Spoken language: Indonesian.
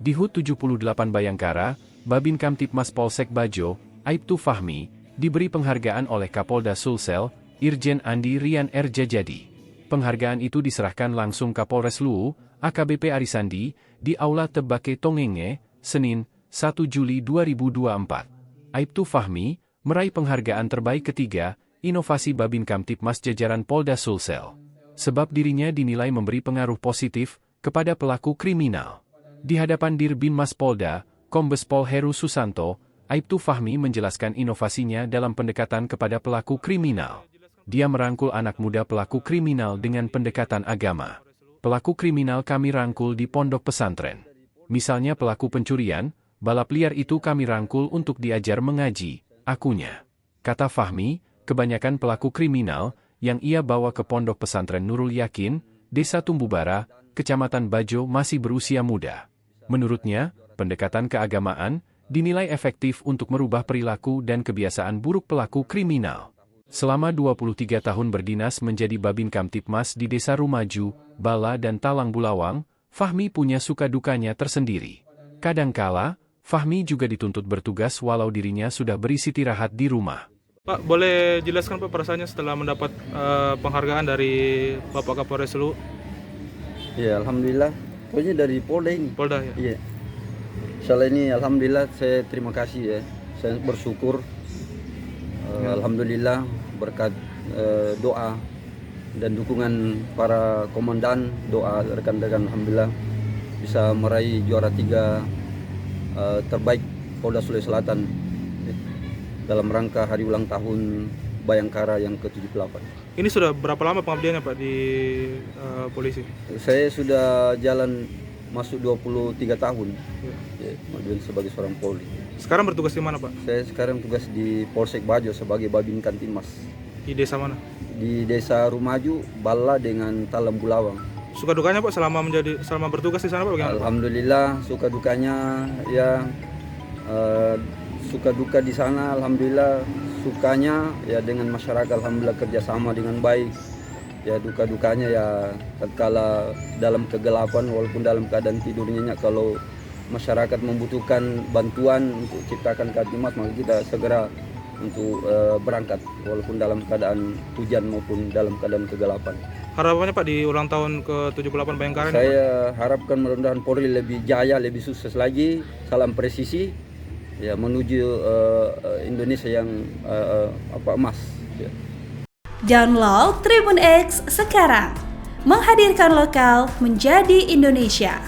Di HUT 78 Bayangkara, Babin Kamtipmas Polsek Bajo, Aibtu Fahmi, diberi penghargaan oleh Kapolda Sulsel, Irjen Andi Rian R. Jajadi. Penghargaan itu diserahkan langsung Kapolres Luwu, AKBP Arisandi, di Aula Tebake Tongenge, Senin, 1 Juli 2024. Aibtu Fahmi meraih penghargaan terbaik ketiga, inovasi Babin Kamtipmas jajaran Polda Sulsel. Sebab dirinya dinilai memberi pengaruh positif kepada pelaku kriminal. Di hadapan Dirbinmas Polda, Kombes Pol Heru Susanto, Aibtu Fahmi menjelaskan inovasinya dalam pendekatan kepada pelaku kriminal. Dia merangkul anak muda pelaku kriminal dengan pendekatan agama. Pelaku kriminal kami rangkul di pondok pesantren. Misalnya pelaku pencurian, balap liar itu kami rangkul untuk diajar mengaji, akunya. Kata Fahmi, kebanyakan pelaku kriminal yang ia bawa ke pondok pesantren Nurul Yakin, Desa Tumbubara, Kecamatan Bajo masih berusia muda. Menurutnya, pendekatan keagamaan dinilai efektif untuk merubah perilaku dan kebiasaan buruk pelaku kriminal. Selama 23 tahun berdinas menjadi Babin Kamtipmas di Desa Rumaju, Bala dan Talang Bulawang, Fahmi punya suka dukanya tersendiri. Kadangkala, Fahmi juga dituntut bertugas walau dirinya sudah beristirahat di rumah. Pak, boleh jelaskan Pak perasaannya setelah mendapat penghargaan dari Bapak Kapolres Luwu? Ya, alhamdulillah. Pokoknya dari Polda ini. Polda ya? Iya. Soal ini alhamdulillah saya terima kasih ya. Saya bersyukur. Alhamdulillah berkat doa dan dukungan para komandan, doa rekan-rekan alhamdulillah bisa meraih juara 3 terbaik Polda Sulawesi Selatan dalam rangka hari ulang tahun Bayangkara yang ke-78. Ini sudah berapa lama pengabdiannya Pak di polisi? Saya sudah jalan masuk 23 tahun ya, sebagai seorang polri. Sekarang bertugas di mana Pak? Saya sekarang tugas di Polsek Bajo sebagai Babin Kamtipmas. Di desa mana? Di Desa Rumaju, Bala dengan Talang Bulawang. Suka dukanya Pak selama bertugas di sana Pak bagaimana? Alhamdulillah suka dukanya ya suka duka di sana alhamdulillah, sukanya ya dengan masyarakat alhamdulillah kerjasama dengan baik. Ya duka dukanya ya tatkala dalam kegelapan walaupun dalam keadaan tidur nyenyak, kalau masyarakat membutuhkan bantuan untuk ciptakan Kamtipmas maka kita segera untuk berangkat walaupun dalam keadaan hujan maupun dalam keadaan kegelapan. Harapannya Pak di ulang tahun ke-78 Bayangkara ini? Saya harapkan mudah-mudahan Polri lebih jaya, lebih sukses lagi. Salam presisi ya menuju Indonesia yang emas ya. Download Tribun X sekarang, menghadirkan lokal menjadi Indonesia.